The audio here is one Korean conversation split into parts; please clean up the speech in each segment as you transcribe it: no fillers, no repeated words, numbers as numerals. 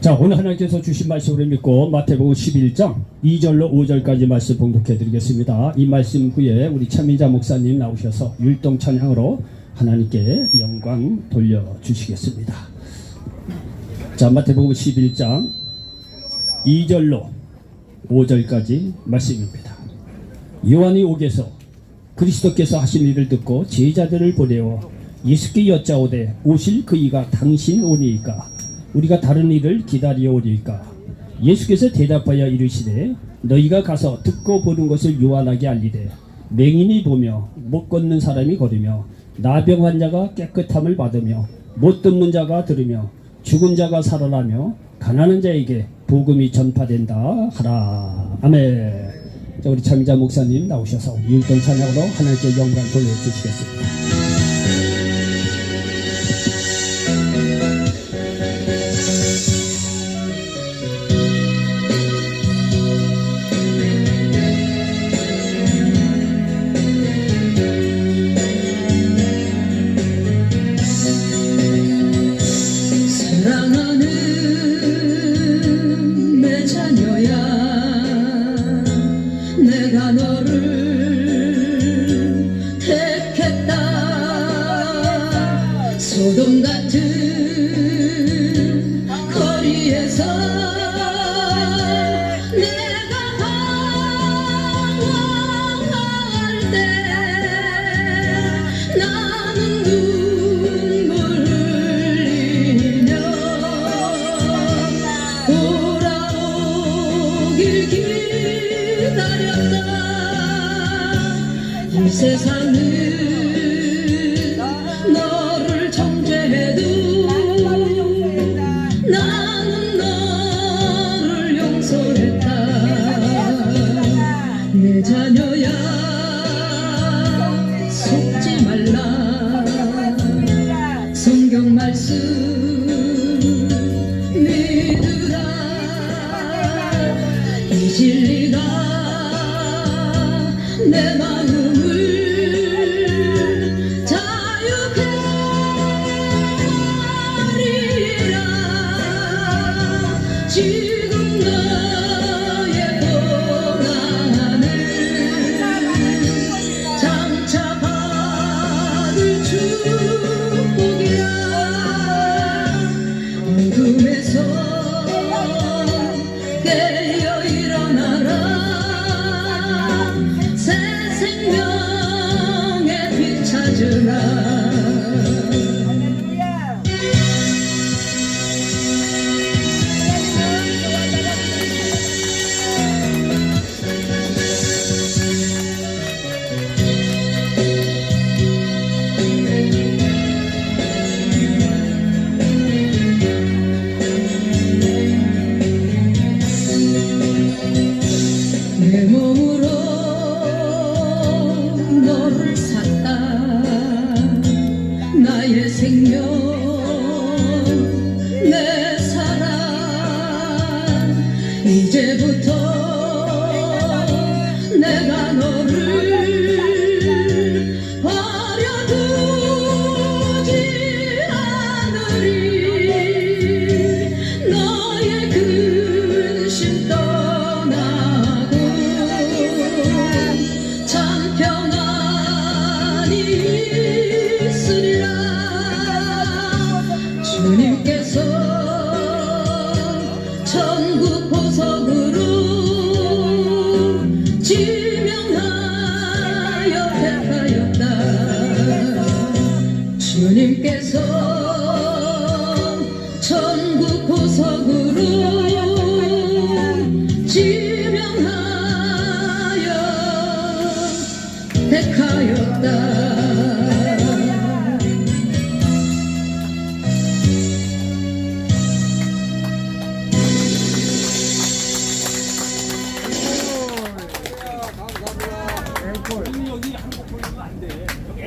자, 오늘 하나님께서 주신 말씀을 믿고 마태복음 11장 2절로 5절까지 말씀 봉독해 드리겠습니다. 이 말씀 후에 우리 차민자 목사님 나오셔서 율동 찬양으로 하나님께 영광 돌려주시겠습니다. 자, 마태복음 11장 2절로 5절까지 말씀입니다. 요한이 옥에서 그리스도께서 하신 일을 듣고 제자들을 보내어 예수께 여짜오되 오실 그 이가 당신 오니이까 우리가 다른 일을 기다려 오리까. 예수께서 대답하여 이르시되 너희가 가서 듣고 보는 것을 요한하게 알리되 맹인이 보며 못 걷는 사람이 걸으며 나병 환자가 깨끗함을 받으며 못 듣는 자가 들으며 죽은 자가 살아나며 가난한 자에게 복음이 전파된다 하라. 아멘. 자, 우리 차민자 목사님 나오셔서 율동 찬양으로 하나님께 영광 돌려주시겠습니다. 내가 너를 택했다. 소돔 같은 거리에서 내가 방황할 때 나는 눈물 흘리며 돌아오길 기다렸다. 이 세상은 너를 정죄해도 나는 너를 용서했다. 내 자녀야 속지 말라. 성경 말씀 믿으라. 이 진리가 내 마음을 자유케 하리라. 지금 너의 고난은 장차 받을 축복이야. 어둠에서 깨어 일어나라. 새 생명의 빛 찾으라. 내 몸으로 너를 샀다. 나의 생명 내 사랑 이제부터 내가 너를 버려두지 않으리. 너의 근심 떠나고 참 평안이 있으리라. 주님께서 천국 보석으로 지명하여 택하였다. 주님께서 천국 보석으로 지명하여 택하였다. 여기 한국 보이면 안 돼. 여기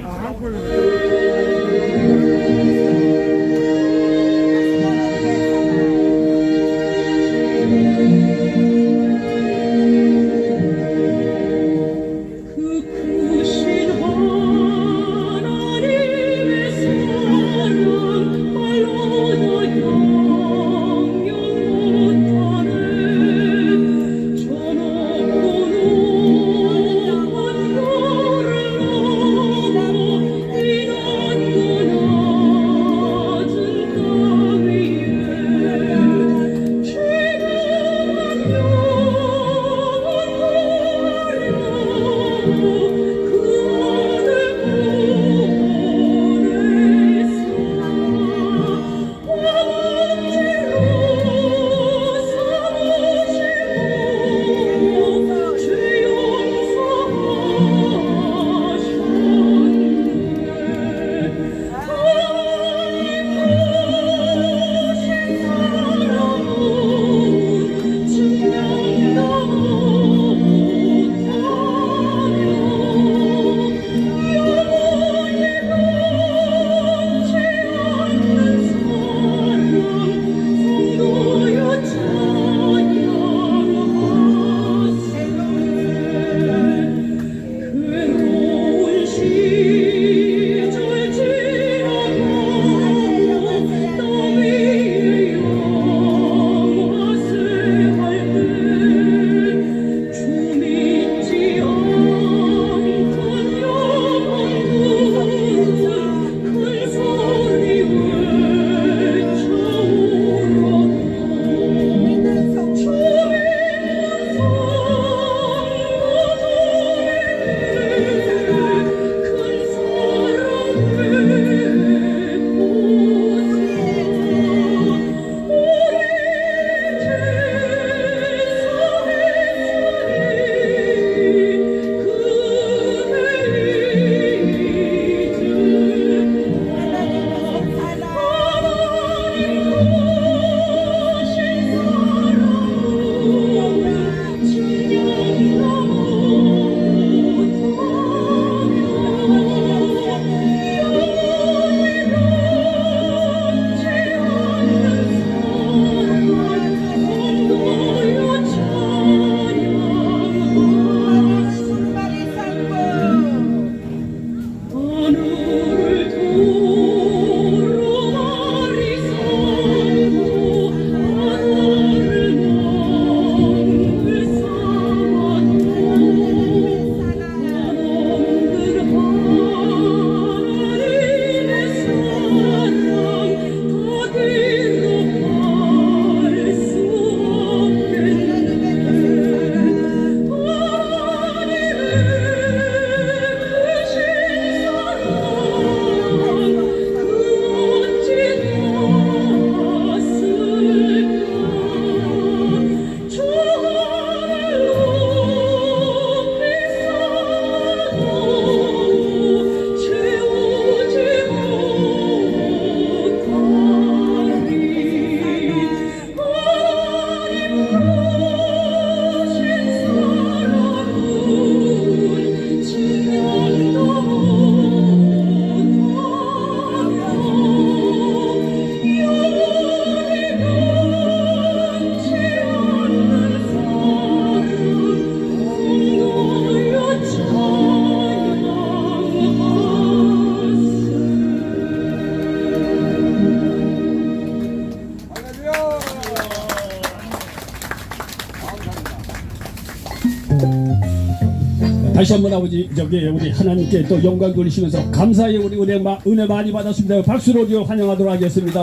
다시 한번 아버지 저기 우리 하나님께 또 영광 돌리시면서 감사히 우리 은혜 많이 받았습니다. 박수로 환영하도록 하겠습니다.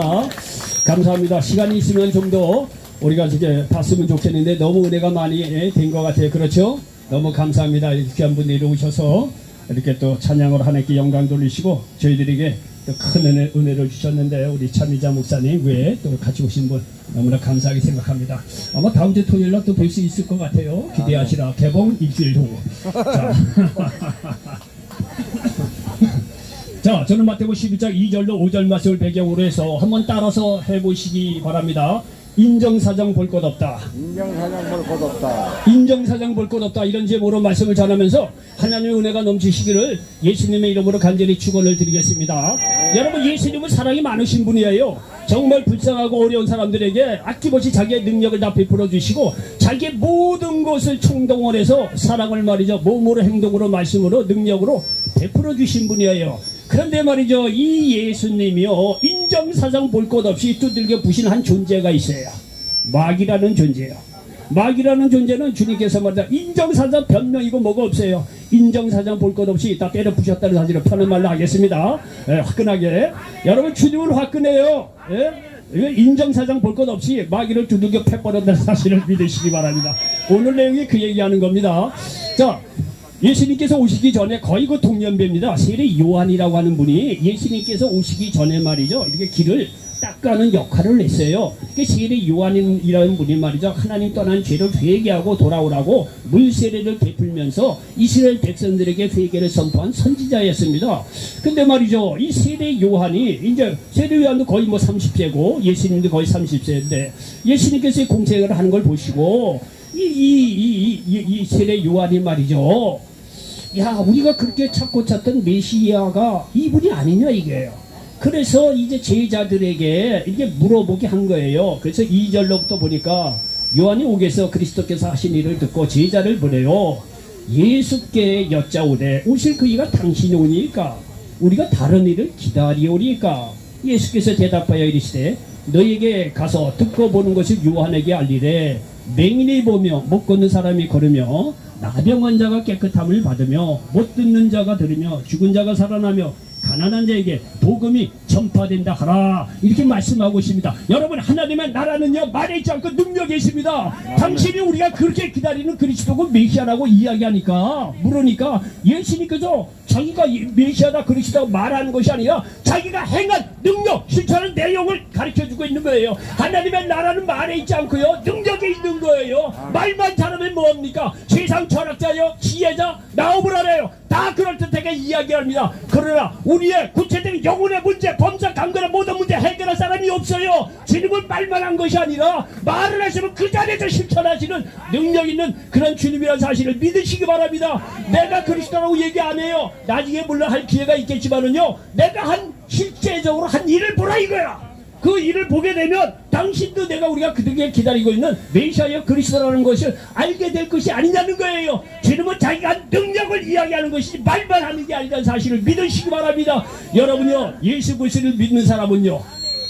감사합니다. 시간이 있으면 좀 더 우리가 이제 봤으면 좋겠는데 너무 은혜가 많이 된 것 같아요. 그렇죠? 너무 감사합니다. 이렇게 귀한 분들이 오셔서 이렇게 또 찬양으로 하나님께 영광 돌리시고 저희들에게 또 큰 은혜를 주셨는데 우리 차미자 목사님 외에 또 같이 오신 분 너무나 감사하게 생각합니다. 아마 다음 주 토요일 날 또 볼 수 있을 것 같아요. 기대하시라. 개봉 일주일 후. 자. 자, 저는 마태복음 11장 2절로 5절 말씀을 배경으로 해서 한번 따라서 해보시기 바랍니다. 인정사정 볼 것 없다. 인정사정 볼 것 없다. 인정사정 볼 것 없다. 이런 제목으로 말씀을 전하면서 하나님의 은혜가 넘치시기를 예수님의 이름으로 간절히 축원을 드리겠습니다. 여러분, 예수님은 사랑이 많으신 분이에요. 정말 불쌍하고 어려운 사람들에게 아낌없이 자기의 능력을 다 베풀어 주시고 자기의 모든 것을 총동원해서 사랑을 말이죠. 몸으로, 행동으로, 말씀으로, 능력으로 베풀어 주신 분이에요. 그런데 말이죠, 이 예수님이요, 인정사정 볼 것 없이 두들겨 부신 한 존재가 있어요. 마귀라는 존재요. 마귀라는 존재는 주님께서 말이죠, 인정사정 변명이고 뭐가 없어요. 인정사정 볼 것 없이 다 때려 부셨다는 사실을 펴는 말로 하겠습니다. 화끈하게. 여러분, 주님은 화끈해요. 인정사정 볼 것 없이 마귀를 두들겨 패버렸다는 사실을 믿으시기 바랍니다. 오늘 내용이 그 얘기하는 겁니다. 자, 예수님께서 오시기 전에 거의 그 동년배입니다. 세례 요한이라고 하는 분이 예수님께서 오시기 전에 말이죠, 이렇게 길을 닦아는 역할을 했어요. 세례 요한이라는 분이 말이죠, 하나님 떠난 죄를 회개하고 돌아오라고 물세례를 베풀면서 이스라엘 백성들에게 회개를 선포한 선지자였습니다. 근데 말이죠, 이 세례 요한이 이제 세례 요한도 거의 뭐 30세고 예수님도 거의 30세인데 예수님께서 공생을 하는 걸 보시고 이 세례 요한이 말이죠, 야, 우리가 그렇게 찾고 찾던 메시아가 이분이 아니냐 이게요. 그래서 이제 제자들에게 이렇게 물어보게 한 거예요. 그래서 2절로부터 보니까 요한이 옥에서 그리스도께서 하신 일을 듣고 제자를 보내요. 예수께 여짜오되 오실 그 이가 당신이 오니까 우리가 다른 일을 기다리오리까. 예수께서 대답하여 이르시되 너에게 가서 듣고 보는 것을 요한에게 알리되 맹인이 보며 못 걷는 사람이 걸으며 나병 환자가 깨끗함을 받으며 못 듣는 자가 들으며 죽은 자가 살아나며 가난한 자에게 복음이 전파된다 하라. 이렇게 말씀하고 있습니다. 여러분, 하나님의 나라는요, 말에 있지 않고 능력이 있습니다. 당신이 우리가 그렇게 기다리는 그리스도고 메시아라고 이야기하니까 물으니까 예수님께서 자기가 메시아다 그리스도라고 말하는 것이 아니라 자기가 행한 능력, 실천하는 내용을 가르쳐주고 있는 거예요. 하나님의 나라는 말에 있지 않고요, 능력이 있는 거예요. 말만 잘하면 뭐합니까? 세상 철학자요, 지혜자, 나옵을 알아요. 다 그럴듯하게 이야기합니다. 그러나 우리의 구체적인 영혼의 문제, 범사, 강건의 모든 문제 해결할 사람이 없어요. 주님은 말만 한 것이 아니라 말을 하시면 그 자리에서 실천하시는 능력 있는 그런 주님이라는 사실을 믿으시기 바랍니다. 내가 그리스도라고 얘기 안 해요. 나중에 물론 할 기회가 있겠지만은요, 내가 실제적으로 한 일을 보라 이거야. 그 일을 보게 되면 당신도 우리가 그들에게 기다리고 있는 메시아여 그리스도라는 것을 알게 될 것이 아니냐는 거예요. 주님은 자기가 한 능력을 이야기하는 것이지 말만 하는 게 아니라는 사실을 믿으시기 바랍니다. 여러분요, 예수 그리스도를 믿는 사람은요,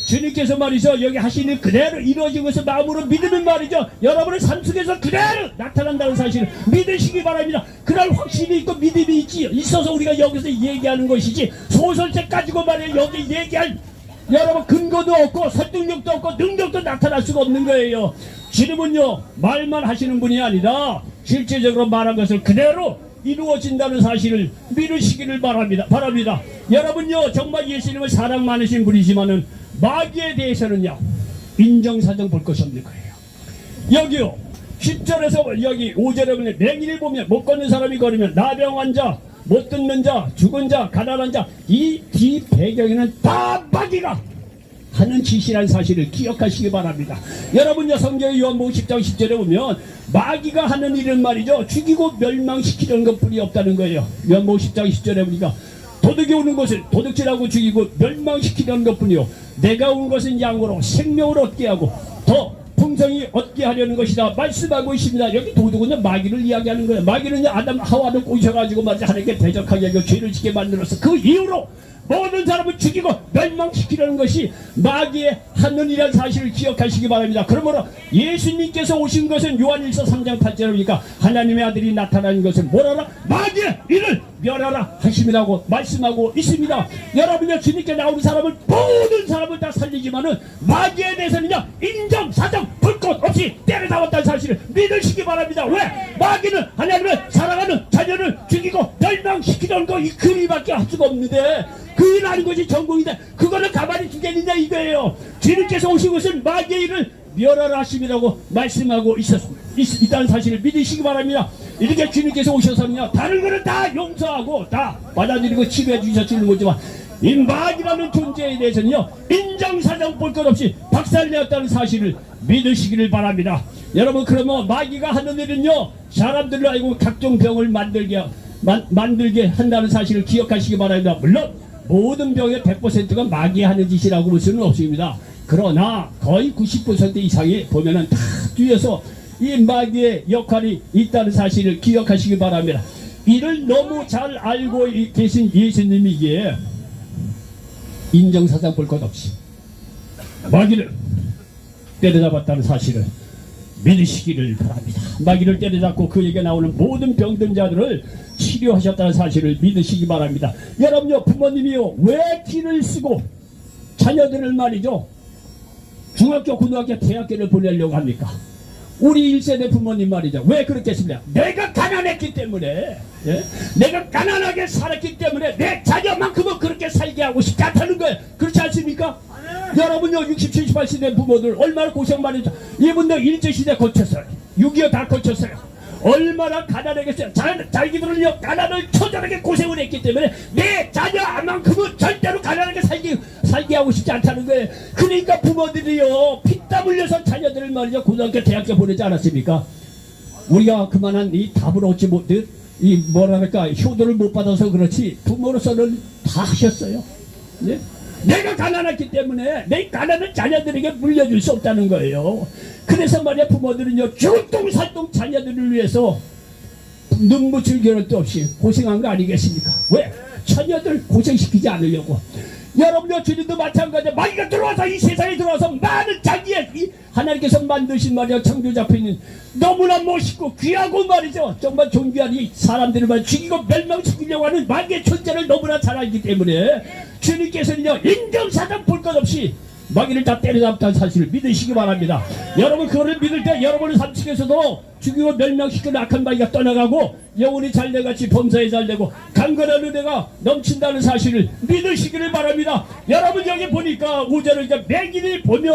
주님께서 말이죠, 여기 하신 일 그대로 이루어진 것을 마음으로 믿으면 말이죠, 여러분의 삶 속에서 그대로 나타난다는 사실을 믿으시기 바랍니다. 그럴 확신이 있고 믿음이 있어서 우리가 여기서 얘기하는 것이지 소설책 가지고 말이에요, 여기 얘기할 여러분 근거도 없고 설득력도 없고 능력도 나타날 수가 없는 거예요. 주님은요, 말만 하시는 분이 아니라 실제적으로 말한 것을 그대로 이루어진다는 사실을 믿으시기를 바랍니다. 여러분요, 정말 예수님은 사랑 많으신 분이지만은 마귀에 대해서는요, 인정사정 볼 것이 없는 거예요. 여기요, 10절에서 여기 5절에 보면 맹인을 보면 못 걷는 사람이 걸으면 나병 환자, 못 듣는 자, 죽은 자, 가난한 자, 이 뒤 배경에는 다 마귀가 하는 짓이라는 사실을 기억하시기 바랍니다. 여러분요, 성경의 요한복음 10장 10절에 보면 마귀가 하는 일은 말이죠, 죽이고 멸망시키는 것뿐이 없다는 거예요. 요한복음 10장 10절에 보니까 도둑이 오는 것을 도둑질하고 죽이고 멸망시키는 것뿐이요, 내가 온 것은 양으로 생명을 얻게 하고 더 풍성히 얻게 하려는 것이다 말씀하고 있습니다. 여기 도둑은 마귀를 이야기하는 거예요. 마귀는 아담 하와를 꼬셔가지고 말이죠, 하나님께 대적하게 하고 죄를 짓게 만들어서 그 이후로 모든 사람을 죽이고 멸망시키려는 것이 마귀의 하늘이라는 사실을 기억하시기 바랍니다. 그러므로 예수님께서 오신 것은 요한일서 3장 8절에 보니까 하나님의 아들이 나타나는 것을 뭐라라? 마귀의 일을 멸하라 하심이라고 말씀하고 있습니다. 여러분요, 주님께 나오는 사람을 모든 사람을 다 살리지만은 마귀에 대해서는요, 인정 사정 볼 것 없이 때려잡았다는 사실을 믿으시기 바랍니다. 왜? 마귀는 하나님을 사랑하는 자녀를 죽이고 멸망시키는 거 이 그리밖에 할 수가 없는데, 그 일하는 것이 전공인데 그거를 가만히 두겠느냐 이거예요. 주님께서 오신 것은 마귀의 일을 멸하라 하심이라고 말씀하고 있다는 사실을 믿으시기 바랍니다. 이렇게 주님께서 오셔서는요, 다른 거는 다 용서하고 다 받아들이고 치료해 주셨는 거지만 이 마귀라는 존재에 대해서는요, 인정사정 볼 것 없이 박살내었다는 사실을 믿으시기를 바랍니다. 여러분, 그러면 마귀가 하는 일은요, 사람들을 알고 각종 병을 만들게 한다는 사실을 기억하시기 바랍니다. 물론 모든 병의 100%가 마귀가 하는 짓이라고 볼 수는 없습니다. 그러나 거의 90% 이상이 보면은 다 뒤에서 이 마귀의 역할이 있다는 사실을 기억하시기 바랍니다. 이를 너무 잘 알고 계신 예수님이기에 인정사정 볼 것 없이 마귀를 때려잡았다는 사실을 믿으시기를 바랍니다. 마귀를 때려잡고 그에게 나오는 모든 병든 자들을 치료하셨다는 사실을 믿으시기 바랍니다. 여러분요, 부모님이요, 왜 기를 쓰고 자녀들을 말이죠, 중학교, 고등학교, 대학교를 보내려고 합니까? 우리 1세대 부모님 말이죠, 왜 그렇게 했습니까? 내가 가난했기 때문에, 예? 내가 가난하게 살았기 때문에 내 자녀만큼은 그렇게 살게 하고 싶지 않다는 거예요. 그렇지 않습니까? 여러분요, 60, 70, 80대 부모들 얼마나 고생 많이 했죠. 이분들 일제시대 거쳤어요. 6.25 다 거쳤어요. 얼마나 가난하겠어요. 자기들은요, 가난을 처절하게 고생을 했기 때문에 내 자녀만큼은 절대로 가난하게 살게 하고 싶지 않다는 거예요. 그러니까 부모들이요, 피땀 흘려서 자녀들을 말이죠, 고등학교, 대학교 보내지 않았습니까? 우리가 그만한 이 답을 얻지 못해, 이 뭐랄까, 효도를 못 받아서 그렇지 부모로서는 다 하셨어요. 네? 내가 가난했기 때문에 내 가난을 자녀들에게 물려줄 수 없다는 거예요. 그래서 말이야, 부모들은요, 죽동살동 자녀들을 위해서 눈 묻힐 겨를도 없이 고생한 거 아니겠습니까? 왜? 자녀들 고생시키지 않으려고. 여러분요, 주님도 마찬가지야. 마귀가 들어와서 이 세상에 들어와서 많은 자기의 이 하나님께서 만드신 말이야, 창조자편인 너무나 멋있고 귀하고 말이죠, 정말 존귀한 이 사람들을 말 죽이고 멸망시키려고 하는 마귀의 존재를 너무나 잘 알기 때문에 주님께서는요, 인정사정 볼 것 없이 마귀를 다 때려잡았다는 사실을 믿으시기 바랍니다. 여러분, 그거를 믿을 때 여러분의 삶 속에서도 죽이고 멸망시키는 악한 마귀가 떠나가고 영혼이 잘돼같이 범사에 잘되고 강건한 은혜가 넘친다는 사실을 믿으시기를 바랍니다. 여러분, 여기 보니까 5절을 이제 맹인이 보며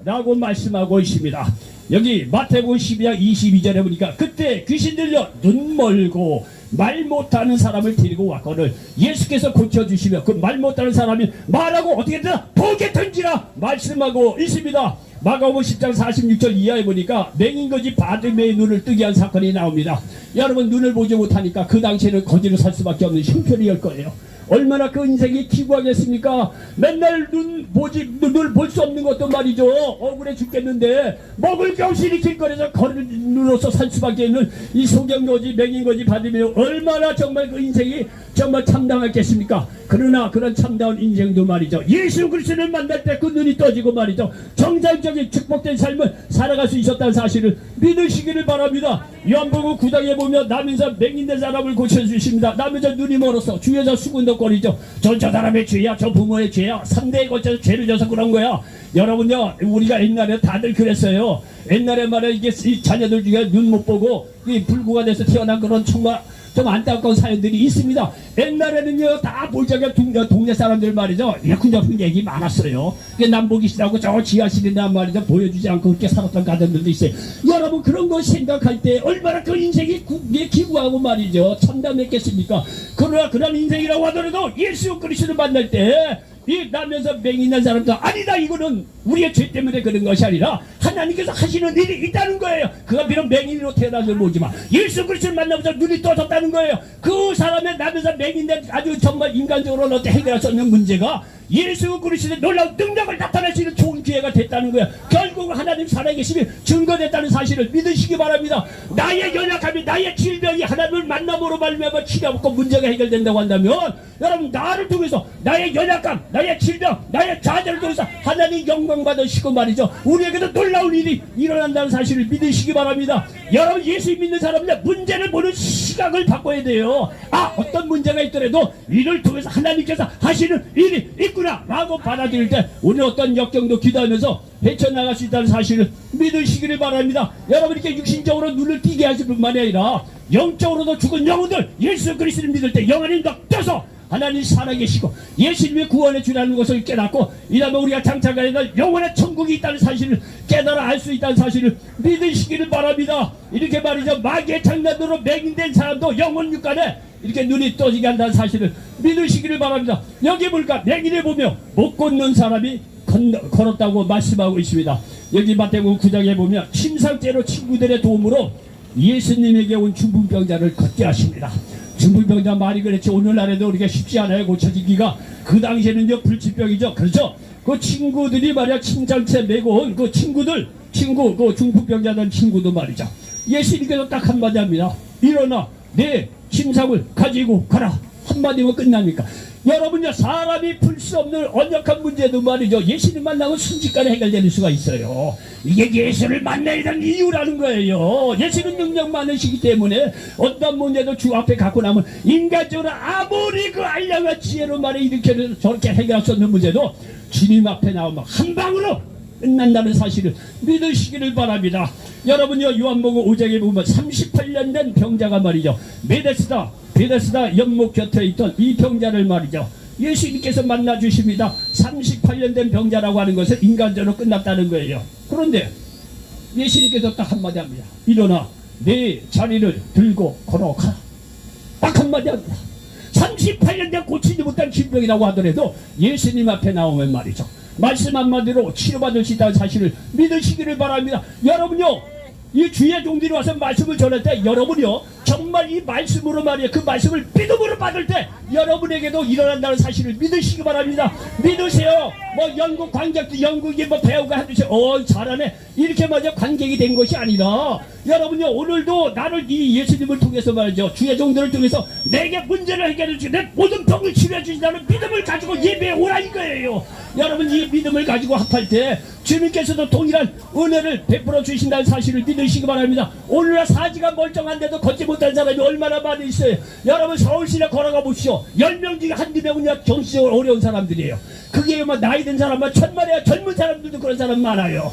라고 말씀하고 있습니다. 여기 마태복음 12장 22절에 보니까 그때 귀신 들려 눈 멀고 말 못하는 사람을 데리고 왔거늘 예수께서 고쳐주시며 그 말 못하는 사람이 말하고 어떻게든 보게 던지라 말씀하고 있습니다. 마가복음 10장 46절 이하에 보니까 맹인거지 바디메의 눈을 뜨게 한 사건이 나옵니다. 여러분, 눈을 보지 못하니까 그 당시에는 거지로 살 수밖에 없는 형편이었을 거예요. 얼마나 그 인생이 기구하겠습니까? 맨날 눈을 볼 수 없는 것도 말이죠, 억울해 죽겠는데 먹을 겨우시니 길거리에서 걸을 눈으로서 살 수밖에 있는 이 소경거지, 맹인거지 받으며 얼마나 정말 그 인생이 정말 참담했겠습니까? 그러나 그런 참다운 인생도 말이죠, 예수 그리스도를 만날 때 그 눈이 떠지고 말이죠, 정상적인 축복된 삶을 살아갈 수 있었다는 사실을 믿으시기를 바랍니다. 요한복음 9장에 보면 나면서 맹인된 사람을 고쳐주십니다. 나면서 눈이 멀어서 주여서 수군덕거리죠. 저 사람의 죄야, 저 부모의 죄야, 3대에 걸쳐서 죄를 져서 그런 거야. 여러분요, 우리가 옛날에 다들 그랬어요. 옛날에 말이야, 이게 이 자녀들 중에 눈 못 보고 이 불구가 돼서 태어난 그런 정말 좀 안타까운 사연들이 있습니다. 옛날에는요, 다 볼적에 동네 사람들 말이죠, 예쁜예쁜 얘기 많았어요. 남보기 싫다고 저 지하실이나 말이죠, 보여주지 않고 그렇게 살았던 가정들도 있어요. 여러분, 그런 거 생각할 때 얼마나 그 인생이 기구하고 말이죠, 참담했겠습니까? 그러나 그런 인생이라고 하더라도 예수 그리스도를 만날 때 이 나면서 맹인한 사람도 아니다, 이거는 우리의 죄 때문에 그런 것이 아니라 하나님께서 하시는 일이 있다는 거예요. 그가 비록 맹인으로 태어난 줄 모르지만 예수 그리스도를 만나면서 눈이 떠졌다는 거예요. 그 사람의 나면서 맹인된 아주 정말 인간적으로는 어떻게 해결할 수 없는 문제가 예수 그리스도의 놀라운 능력을 나타내시는 좋은 기회가 됐다는 거야. 결국 하나님 살아계심이 증거됐다는 사실을 믿으시기 바랍니다. 나의 연약함이 나의 질병이 하나님을 만남으로 말미암아 치료받고 문제가 해결된다고 한다면 여러분 나를 통해서 나의 연약함 나의 질병 나의 좌절을 통해서 하나님 영광 받으시고 말이죠. 우리에게도 놀라운 일이 일어난다는 사실을 믿으시기 바랍니다. 여러분 예수 믿는 사람들 문제를 보는 시각을 바꿔야 돼요. 아 어떤 문제가 있더라도 이를 통해서 하나님께서 하시는 일이 있구나 라고 받아들일 때 우리는 어떤 역경도 기도하면서 헤쳐나갈 수 있다는 사실을 믿으시기를 바랍니다. 여러분 이렇게 육신적으로 눈을 띄게 하실 뿐만이 아니라 영적으로도 죽은 영혼들 예수 그리스도를 믿을 때 영안이 넉떠서 하나님 살아계시고 예수님의 구원해 주라는 것을 깨닫고 이 다음에 우리가 장차가야 될 영원한 천국이 있다는 사실을 깨달아 알 수 있다는 사실을 믿으시기를 바랍니다. 이렇게 말이죠. 마귀의 장난으로 맹인된 사람도 영혼 육간에 이렇게 눈이 떠지게 한다는 사실을 믿으시기를 바랍니다. 여기 보니까 맹인을 보며 못 걷는 사람이 걸었다고 말씀하고 있습니다. 여기 마태복음 9장에 보면 침상째로 친구들의 도움으로 예수님에게 온 중풍병자를 걷게 하십니다. 중풍병자 말이 그렇지 오늘날에도 우리가 쉽지 않아요. 고쳐지기가. 그 당시에는요 불치병이죠. 그렇죠. 그 친구들이 말이야 침상채 메고 온 그 친구 그 중풍병자들 친구도 말이죠. 예수님께서 딱 한마디 합니다. 일어나 내 침상을 가지고 가라. 한마디면 끝납니까? 여러분요 사람이 풀 수 없는 언약한 문제도 말이죠 예수님 만나면 순식간에 해결될 수가 있어요. 이게 예수를 만나야 되는 이유라는 거예요. 예수는 능력 많으시기 때문에 어떤 문제도 주 앞에 갖고 나면 인간적으로 아무리 그 알량한 지혜로 말해 이렇게 저렇게 해결할 수 없는 문제도 주님 앞에 나오면 한 방으로 끝난다는 사실을 믿으시기를 바랍니다. 여러분요 요한복음 5장에 보면 38년 된 병자가 말이죠 베데스다 연못 곁에 있던 이 병자를 말이죠 예수님께서 만나 주십니다. 38년 된 병자라고 하는 것은 인간적으로 끝났다는 거예요. 그런데 예수님께서 딱 한마디 합니다. 일어나 내 자리를 들고 걸어가라. 딱 한마디 합니다. 38년 된 고치지 못한 질병이라고 하더라도 예수님 앞에 나오면 말이죠 말씀 한마디로 치료받을 수 있다는 사실을 믿으시기를 바랍니다. 여러분요 이 주의 종들이 와서 말씀을 전할 때 여러분이요 정말 이 말씀으로 말이에요 그 말씀을 믿음으로 받을 때 여러분에게도 일어난다는 사실을 믿으시기 바랍니다. 믿으세요. 뭐 영국 관객도 영국이 뭐 배우가 해주세요. 잘하네 이렇게 말이죠 관객이 된 것이 아니라 여러분요 오늘도 나를 이 예수님을 통해서 말이죠 주의 종들을 통해서 내게 문제를 해결해 주시고 내 모든 병을 치료해 주신다는 믿음을 가지고 예배에 오라 이거예요. 여러분 이 믿음을 가지고 합할 때 주님께서도 동일한 은혜를 베풀어 주신다는 사실을 믿으시기 바랍니다. 오늘날 사지가 멀쩡한데도 걷지 못한 사람이 얼마나 많이 있어요. 여러분 서울시내 걸어가 보시오. 10명 중에 한두 명은 정신적으로 어려운 사람들이에요. 그게 뭐 나이 든 사람만 천만에야 젊은 사람들도 그런 사람 많아요.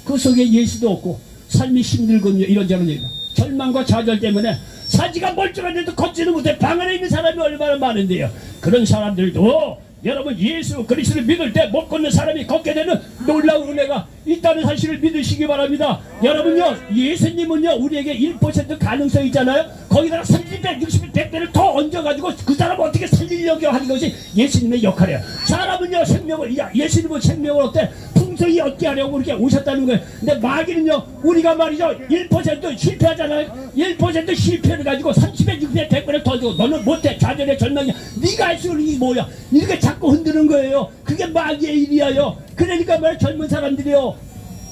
그 속에 예수도 없고 삶이 힘들군요. 이런저런 얘기가 절망과 좌절 때문에 사지가 멀쩡한데도 걷지는 못해 방 안에 있는 사람이 얼마나 많은데요. 그런 사람들도 여러분 예수 그리스도를 믿을 때 못 걷는 사람이 걷게 되는 놀라운 은혜가 있다는 사실을 믿으시기 바랍니다. 여러분요 예수님은요 우리에게 1% 가능성이 있잖아요. 거기다가 30배 60배 100배를 더 얹어가지고 그 사람을 어떻게 살리려고 하는 것이 예수님의 역할이에요. 사람은요 생명을 예수님은 생명을 어때 풍성히 얻게 하려고 그렇게 오셨다는 거예요. 근데 마귀는요 우리가 말이죠 1% 실패하잖아요. 1% 실패를 가지고 30배 60배 100배를 더 주고 너는 못해 좌절해 절망이야 네가 할 수 있는 게 뭐야 이렇게 자꾸 흔드는 거예요. 그게 마귀의 일이에요. 그러니까 말이야 젊은 사람들이요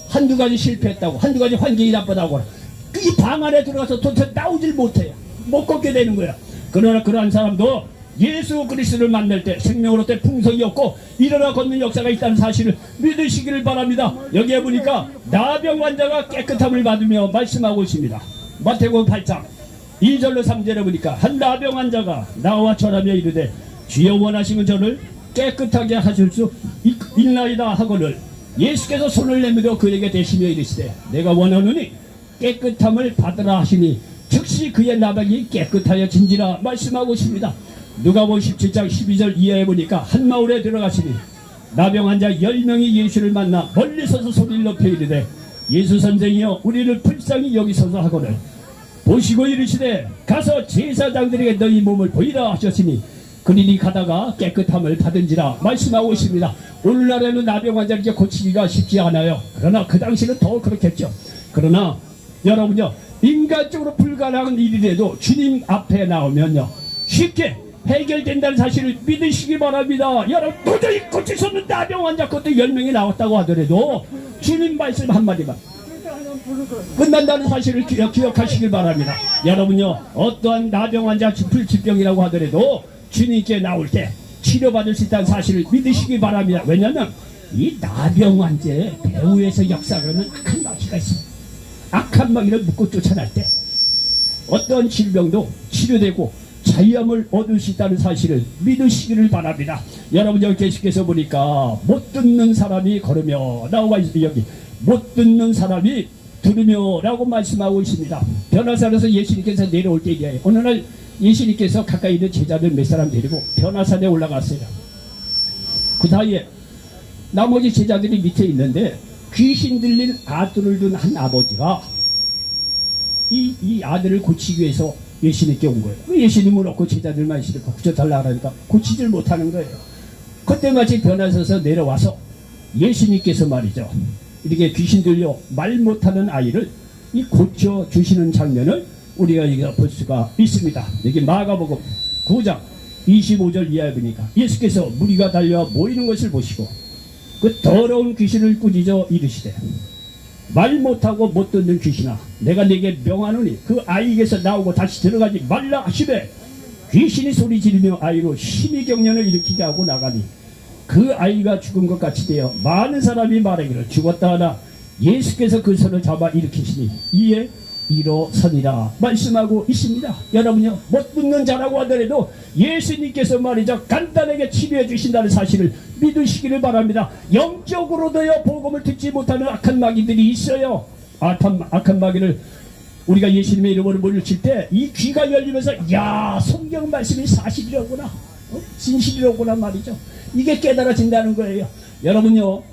한두 가지 실패했다고 한두 가지 환경이 나쁘다고 이 방 안에 들어가서 도대체 나오질 못해요. 못 걷게 되는 거야. 그러나 그러한 사람도 예수 그리스도를 만날 때 생명으로 때 풍성이 없고 일어나 걷는 역사가 있다는 사실을 믿으시기를 바랍니다. 여기에 보니까 나병 환자가 깨끗함을 받으며 말씀하고 있습니다. 마태복음 8장 2절로 3절에 보니까 한 나병 환자가 나와 절하며 이르되 주여 원하시면 저를 깨끗하게 하실 수 있나이다 하거늘 예수께서 손을 내밀어 그에게 대시며 이르시되 내가 원하노니 깨끗함을 받으라 하시니 즉시 그의 나병이 깨끗하여 진지라 말씀하고 있습니다. 누가복음 17장 12절 이하에 보니까 한 마을에 들어가시니 나병 환자 10명이 예수를 만나 멀리 서서 소리를 높여 이르되 예수 선생이여 우리를 불쌍히 여기소서 하거늘 보시고 이르시되 가서 제사장들에게 너희 몸을 보이라 하셨으니 그들이 가다가 깨끗함을 받은지라 말씀하고 있습니다. 오늘날에는 나병 환자를 이렇게 고치기가 쉽지 않아요. 그러나 그 당시는 더 그렇겠죠. 그러나 여러분요 인간적으로 불가능한 일이라도 주님 앞에 나오면요 쉽게 해결된다는 사실을 믿으시기 바랍니다. 여러분 도저히 고칠 수 없는 나병 환자 것도 10명이 나왔다고 하더라도 주님 말씀 한마디만 끝난다는 사실을 기억하시길 바랍니다. 여러분요, 어떠한 나병 환자 질병이라고 하더라도 주님께 나올 때 치료받을 수 있다는 사실을 믿으시기 바랍니다. 왜냐하면 이 나병 환자의 배후에서 역사하는 악한 마귀가 있습니다. 악한 마귀를 묶고 쫓아날 때 어떠한 질병도 치료되고 자유함을 얻을 수 있다는 사실을 믿으시기를 바랍니다. 여러분 여기 계속해서 보니까 못 듣는 사람이 걸으며 나와 있어요. 여기 못 듣는 사람이 들으며 라고 말씀하고 있습니다. 변화산에서 예수님께서 내려올 때이에요. 어느 날 예수님께서 가까이 있는 제자들 몇 사람 데리고 변화산에 올라갔어요. 그 사이에 나머지 제자들이 밑에 있는데 귀신 들린 아들을 둔 한 아버지가 이 아들을 고치기 위해서 예수님께 온 거예요. 예수님은 없고 제자들만 있으니까 고쳐달라 하니까 고치질 못하는 거예요. 그때 마치 변화서서 내려와서 예수님께서 말이죠, 이렇게 귀신 들려 말 못하는 아이를 이 고쳐주시는 장면을 우리가 여기서 볼 수가 있습니다. 여기 마가복음 9장 25절 이하에 보니까 예수께서 무리가 달려 모이는 것을 보시고 그 더러운 귀신을 꾸짖어 이르시되 말 못하고 못 듣는 귀신아, 내가 네게 명하노니 그 아이에게서 나오고 다시 들어가지 말라 하시되 귀신이 소리 지르며 아이로 심히 경련을 일으키게 하고 나가니 그 아이가 죽은 것 같이 되어 많은 사람이 말하기를 죽었다 하나 예수께서 그 손을 잡아 일으키시니 이에 일어서니라 말씀하고 있습니다. 여러분요, 못 듣는 자라고 하더라도 예수님께서 말이죠, 간단하게 치료해 주신다는 사실을 믿으시기를 바랍니다. 영적으로도요, 복음을 듣지 못하는 악한 마귀들이 있어요. 악한 마귀를 우리가 예수님의 이름으로 물리칠 때 이 귀가 열리면서 야, 성경 말씀이 사실이로구나, 진실이로구나 말이죠. 이게 깨달아진다는 거예요. 여러분요,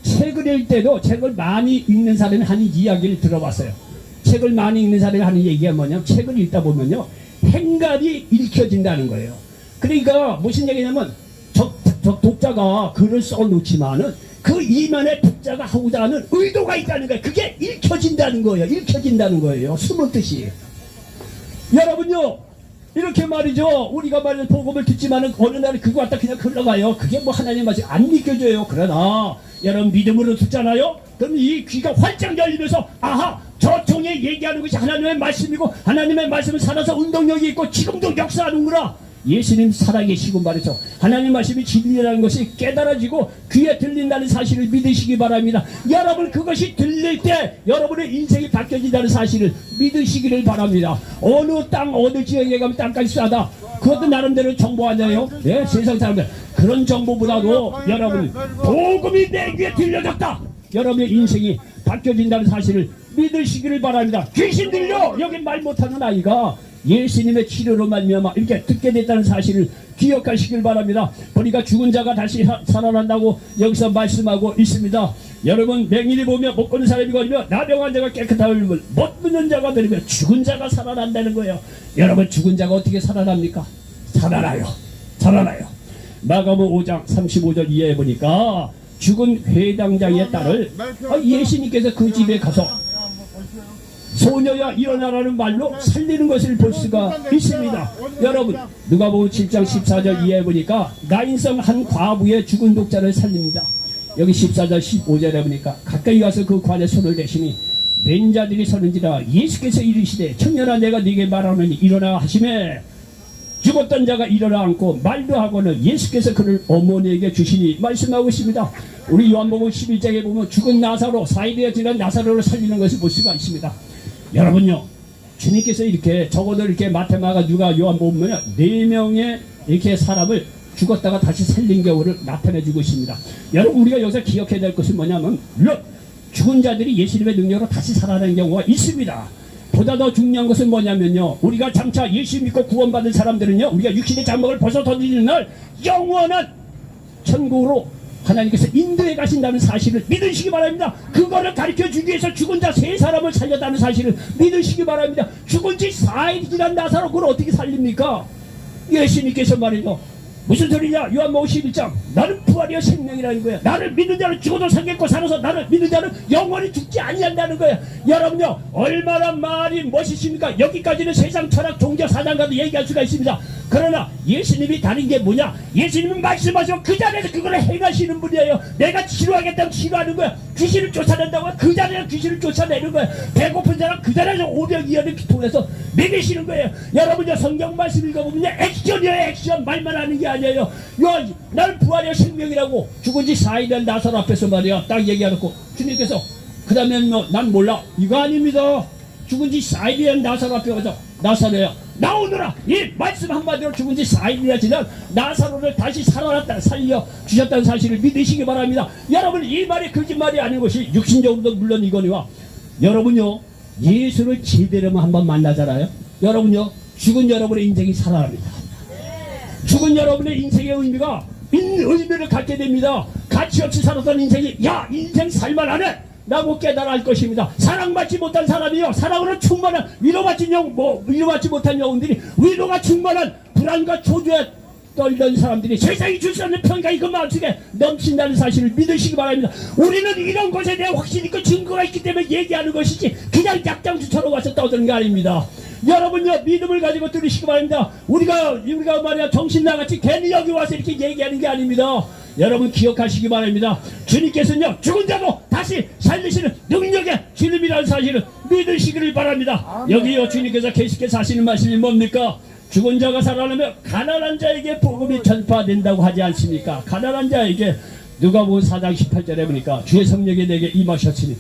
책을 읽을 때도 책을 많이 읽는 사람이 하는 이야기를 들어봤어요. 책을 많이 읽는 사람이 하는 얘기가 뭐냐면 책을 읽다 보면요, 행간이 읽혀진다는 거예요. 그러니까 무슨 얘기냐면 저 독자가 글을 써놓지만은 그 이면에 독자가 하고자 하는 의도가 있다는 거예요. 그게 읽혀진다는 거예요. 읽혀진다는 거예요. 숨은 뜻이. 여러분요, 이렇게 말이죠, 우리가 말이죠, 복음을 듣지만은 어느 날 그거 갖다 그냥 흘러가요. 그게 뭐 하나님 말씀 안 믿겨져요. 그러나 여러분 믿음으로 듣잖아요. 그럼 이 귀가 활짝 열리면서 아하, 저 종에 얘기하는 것이 하나님의 말씀이고 하나님의 말씀은 살아서 운동력이 있고 지금도 역사하는구나. 예수님 살아계시고 말이죠, 하나님 말씀이 진리라는 것이 깨달아지고 귀에 들린다는 사실을 믿으시기 바랍니다. 여러분 그것이 들릴 때 여러분의 인생이 바뀌어진다는 사실을 믿으시기를 바랍니다. 어느 땅 어느 지역에 가면 땅까지 싸다, 그것도 나름대로 정보 아니에요? 네, 세상 사람들 그런 정보보다도 여러분 복음이 내 귀에 들려졌다, 여러분의 인생이 바뀌어진다는 사실을 믿으시기를 바랍니다. 귀신 들려 여기 말 못하는 아이가 예수님의 치료로 말미암아 이렇게 듣게 됐다는 사실을 기억하시길 바랍니다. 보니까 죽은 자가 다시 살아난다고 여기서 말씀하고 있습니다. 여러분 맹인이 보며 못 보는 사람이 걸리며 나병 환자가 깨끗하게 흘리면 못 듣는 자가 들으며 죽은 자가 살아난다는 거예요. 여러분 죽은 자가 어떻게 살아납니까? 살아나요. 마가복음 5장 35절 이하에 보니까 죽은 회당장의 딸을 예수님께서 그 집에 가서 소녀야 일어나라는 말로 살리는 것을 볼 수가 있습니다. 여러분 누가복음 7장 14절 이하에 보니까 나인성 한 과부의 죽은 독자를 살립니다. 여기 14절 15절에 보니까 가까이 가서 그 관에 손을 대시니 맹자들이 서는지라 예수께서 이르시되 청년아 내가 네게 말하노니 일어나 하시매 죽었던 자가 일어나 앉고 말도 하고는 예수께서 그를 어머니에게 주시니 말씀하고 있습니다. 우리 요한복음 11장에 보면 죽은 나사로, 사이드에 지난 나사로를 살리는 것을 볼 수가 있습니다. 여러분요, 주님께서 이렇게 적어도 이렇게 마태마가 누가 요한복음 보면 4명의 이렇게 사람을 죽었다가 다시 살린 경우를 나타내 주고 있습니다. 여러분 우리가 여기서 기억해야 될 것은 뭐냐면 물론 죽은 자들이 예수님의 능력으로 다시 살아나는 경우가 있습니다. 보다 더 중요한 것은 뭐냐면요, 우리가 장차 예수 믿고 구원받은 사람들은요, 우리가 육신의 장막을 벗어 던지는 날 영원한 천국으로 하나님께서 인도해 가신다는 사실을 믿으시기 바랍니다. 그거를 가르쳐주기 위해서 죽은 자 3사람을 살렸다는 사실을 믿으시기 바랍니다. 죽은 지 4일 지난 나사로 그걸 어떻게 살립니까? 예수님께서 말이죠, 무슨 소리냐? 요한복음 11장 나는 부활이요 생명이라는 거야. 나를 믿는 자는 죽어도 살겠고 살아서 나를 믿는 자는 영원히 죽지 아니한다는 거야. 여러분요 얼마나 말이 멋있습니까? 여기까지는 세상 철학 종교 사상가도 얘기할 수가 있습니다. 그러나 예수님이 다른 게 뭐냐? 예수님은 말씀하시고 그 자리에서 그걸 행하시는 분이에요. 내가 치료하겠다고 치료하는 거야. 귀신을 쫓아낸다고 그 자리에서 귀신을 쫓아내는 거야. 배고픈 사람 그 자리에서 500이어를 통해서 먹이시는 거예요. 여러분요 성경 말씀 읽어보면 액션이에요. 액션. 말만 하는 게 아니에요. 나는 부활의 생명이라고 죽은 지 4일 된 나사로 앞에서 말이야 딱 얘기해놓고 주님께서 그 다음에 난 몰라 이거 아닙니다. 죽은 지 4일이 된 나사로 앞에 가서 나사로야 나오너라. 이 말씀 한마디로 죽은 지 4일이나 지난 나사로를 다시 살려 주셨다는 사실을 믿으시기 바랍니다. 여러분 이 말이 거짓말이 아닌 것이 육신적으로도 물론 이거니와 여러분요 예수를 제대로만 한번 만나잖아요. 여러분요 죽은 여러분의 인생이 살아납니다. 죽은 여러분의 인생의 의미를 갖게 됩니다. 가치 없이 살았던 인생이 야 인생 살만하네 라고 깨달아 할 것입니다. 사랑받지 못한 사람이요 사랑으로 충만한 위로받지 못한 영혼들이 위로가 충만한 불안과 초조에 떨던 사람들이 세상이 줄 수 없는 평가가 그 마음속에 넘친다는 사실을 믿으시기 바랍니다. 우리는 이런 것에 대해 확신이 있고 증거가 있기 때문에 얘기하는 것이지 그냥 약장수처럼 와서 떠드는 게 아닙니다. 여러분요 믿음을 가지고 들으시기 바랍니다. 우리가 말이야 정신 나같이 괜히 여기 와서 이렇게 얘기하는 게 아닙니다. 여러분 기억하시기 바랍니다. 주님께서는요 죽은 자도 다시 살리시는 능력의 주님이라는 사실을 믿으시기를 바랍니다. 여기요 주님께서 계속해서 하시는 말씀이 뭡니까? 죽은 자가 살아나면 가난한 자에게 복음이 전파된다고 하지 않습니까? 가난한 자에게 누가복음 4장 18절에 보니까 주의 성령이 내게 임하셨으니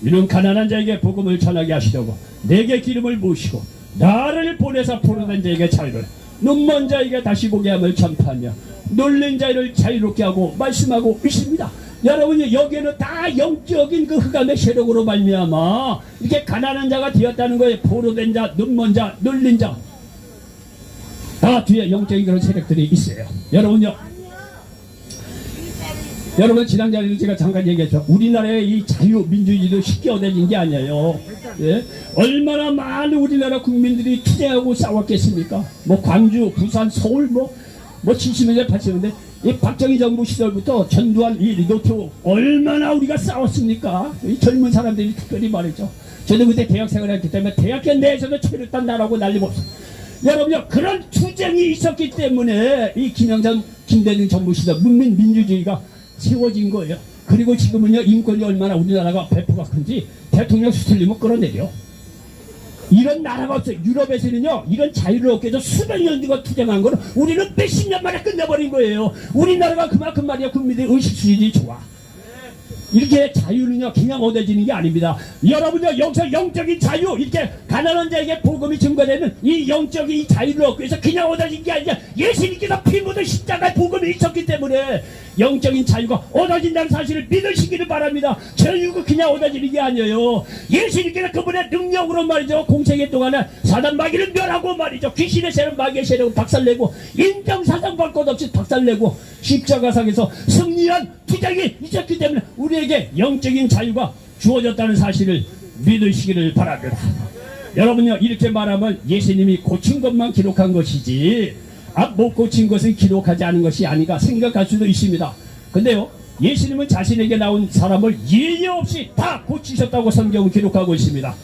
이는 가난한 자에게 복음을 전하게 하시려고 내게 기름을 부으시고 나를 보내사 포로된 자에게 자유를 눈먼 자에게 다시 보게 함을 전파하며 놀란 자를 자유롭게 하고 말씀하고 있습니다. 여러분이 여기에는 다 영적인 그 흑암의 세력으로 말미암아 이렇게 가난한 자가 되었다는 거예요. 포로된 자, 눈먼 자, 놀란 자 다 뒤에 영적인 그런 세력들이 있어요. 여러분요 여러분 지난주에도 제가 잠깐 얘기했죠. 우리나라의 이 자유민주주의도 쉽게 얻어진 게 아니에요. 예? 얼마나 많은 우리나라 국민들이 투쟁하고 싸웠겠습니까? 뭐 광주, 부산, 서울 뭐 70년대 80년대 이 박정희 정부 시절부터 전두환, 이 노태우 얼마나 우리가 싸웠습니까? 이 젊은 사람들이 특별히 말이죠. 저도 그때 대학 생활을 했기 때문에 대학교 내에서도 체를 딴다라고 난리 없어요. 여러분요 그런 투쟁이 있었기 때문에 이 김영삼, 김대중 정부 시절 문민민주주의가 세워진 거예요. 그리고 지금은요 인권이 얼마나 우리나라가 배포가 큰지 대통령 수틀리면 끌어내려. 이런 나라가 없어요. 유럽에서는요 이런 자유를 얻기 위해서 수백 년 동안 투쟁한 거는 우리는 몇십 년 만에 끝내버린 거예요. 우리나라가 그만큼 말이야 국민들의 의식 수준이 좋아. 이렇게 자유는요 그냥 얻어지는 게 아닙니다. 여러분요 여기서 영적인 자유 이렇게 가난한 자에게 복음이 증거되는 이 영적인 이 자유를 얻기 위해서 그냥 얻어진 게 아니라 예수님께서 피 묻은 십자가의 복음이 있었기 때문에 영적인 자유가 얻어진다는 사실을 믿으시기를 바랍니다. 자유가 그냥 얻어지는 게 아니에요. 예수님께서 그분의 능력으로 말이죠 공생애 동안에 사단 마귀를 멸하고 말이죠 귀신의 세력 마귀의 세력을 박살내고 인정사상 볼 것 없이 박살내고 십자가상에서 승리한 투쟁이 있었기 때문에 우리에게 영적인 자유가 주어졌다는 사실을 믿으시기를 바랍니다. 여러분요 이렇게 말하면 예수님이 고친 것만 기록한 것이지 못 고친 것은 기록하지 않은 것이 아닌가 생각할 수도 있습니다. 근데요 예수님은 자신에게 나온 사람을 예외 없이 다 고치셨다고 성경은 기록하고 있습니다.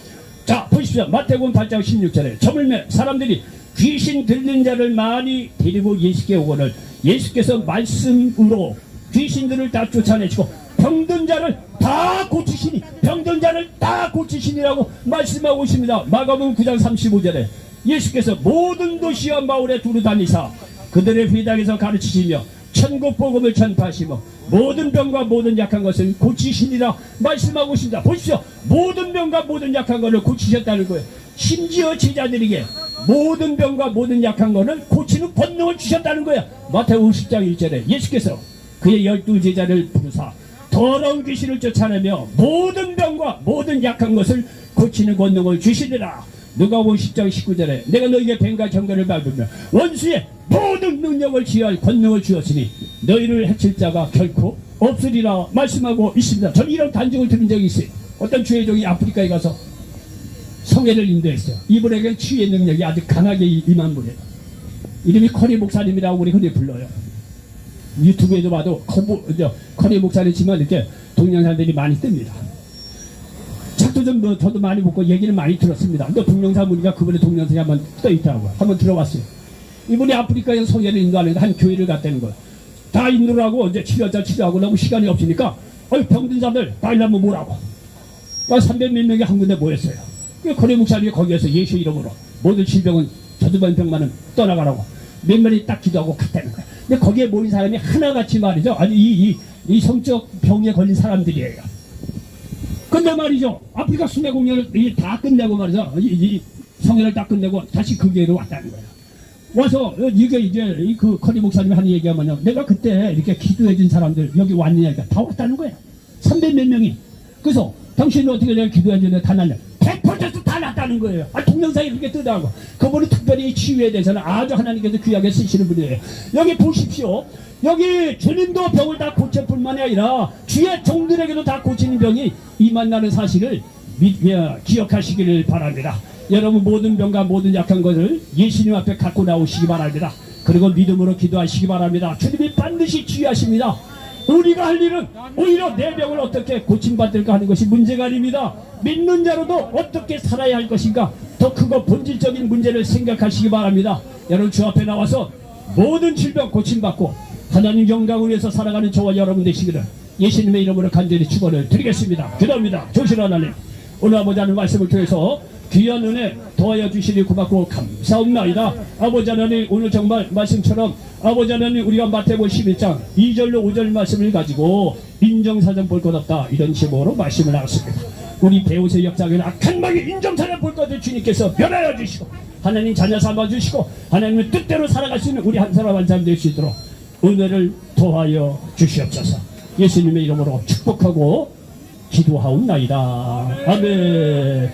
자 보십시오. 마태복음 8장 16절에 저물매 사람들이 귀신 들린 자를 많이 데리고 예수께 오거늘 예수께서 말씀으로 귀신들을 다 쫓아내시고 병든 자를 다 고치시니 병든 자를 다 고치시니라고 말씀하고 있습니다. 마가복음 9장 35절에 예수께서 모든 도시와 마을에 두루 다니사 그들의 회당에서 가르치시며 천국 복음을 전파하시며 모든 병과 모든 약한 것을 고치시니라 말씀하고 있습니다. 보십시오. 모든 병과 모든 약한 것을 고치셨다는 거예요. 심지어 제자들에게 모든 병과 모든 약한 것을 고치는 권능을 주셨다는 거예요. 마태복음 10장 1절에 예수께서 그의 12제자를 부르사 더러운 귀신을 쫓아내며 모든 병과 모든 약한 것을 고치는 권능을 주시리라. 누가복음 10장 19절에 내가 너희에게 뱀과 정결을 밟으며 원수의 모든 능력을 취할 권능을 주었으니 너희를 해칠 자가 결코 없으리라 말씀하고 있습니다. 저는 이런 단증을 들은 적이 있어요. 어떤 주의 종이 아프리카에 가서 성회를 인도했어요. 이분에게 치유의 능력이 아주 강하게 임한 분이에요. 이름이 커리 목사님이라고 우리 흔히 불러요. 유튜브에도 봐도 커리 목사님 치면 이렇게 동영상들이 많이 뜹니다. 책도 좀 저도 많이 보고 얘기는 많이 들었습니다. 근데 동영상 보니까 그분의 동영상이 한번 떠 있더라고요. 한번 들어봤어요. 이분이 아프리카에서 소개를 인도하는데 한 교회를 갔다는 거예요. 다 인도라고 이제 치료하고 나고 시간이 없으니까 병든 자들 다 일하면 뭐라고. 300 몇 명이 한 군데 모였어요. 커리 목사님이 거기에서 예수 이름으로 모든 질병은 저주병만은 떠나가라고 몇 명이 딱 기도하고 갔다는 거예요. 근데 거기에 모인 사람이 하나같이 말이죠. 아니 이 성적 병에 걸린 사람들이에요. 근데 말이죠. 아프리카 순회 공연을 다 끝내고 말이죠. 이 성회를 다 끝내고 다시 그 교회로 왔다는 거예요. 와서 이게 이제 그 커리 목사님이 하는 얘기하면요. 내가 그때 이렇게 기도해준 사람들 여기 왔느냐 다 왔다는 거예요. 300 몇 명이. 그래서 당신은 어떻게 내가 기도해주는데 다 났냐? 100% 다 났다는 거예요. 동영상이 그렇게 뜨더라고. 그분은 특별히 치유에 대해서는 아주 하나님께서 귀하게 쓰시는 분이에요. 여기 보십시오. 여기 주님도 병을 다 고칠 뿐만이 아니라 주의 종들에게도 다 고치는 병이 임한다는 사실을 기억하시기를 바랍니다. 여러분 모든 병과 모든 약한 것을 예수님 앞에 갖고 나오시기 바랍니다. 그리고 믿음으로 기도하시기 바랍니다. 주님이 반드시 치유하십니다. 우리가 할 일은 오히려 내 병을 어떻게 고침받을까 하는 것이 문제가 아닙니다. 믿는 자로도 어떻게 살아야 할 것인가 더 크고 본질적인 문제를 생각하시기 바랍니다. 여러분 주 앞에 나와서 모든 질병 고침받고 하나님 영광을 위해서 살아가는 저와 여러분 되시기를 예수님의 이름으로 간절히 축원을 드리겠습니다. 기도합니다. 조실 하나님, 오늘 아버지 하나님 말씀을 통해서 귀한 은혜 더하여 주시니 고맙고 감사옵나이다. 아버지 하나님, 오늘 정말 말씀처럼 아버지 하나님, 우리가 마태복음 11장 2절로 5절 말씀을 가지고 인정사정 볼 것 없다 이런 제목으로 말씀을 나눴습니다. 우리 배우의 역사에는 악한 마귀 인정사정 볼 것 없다 주님께서 변하여 주시고 하나님 자녀 삼아 주시고 하나님의 뜻대로 살아갈 수 있는 우리 한 사람 한 사람 될 수 있도록 은혜를 더하여 주시옵소서. 예수님의 이름으로 축복하고 기도하옵나이다. 아멘.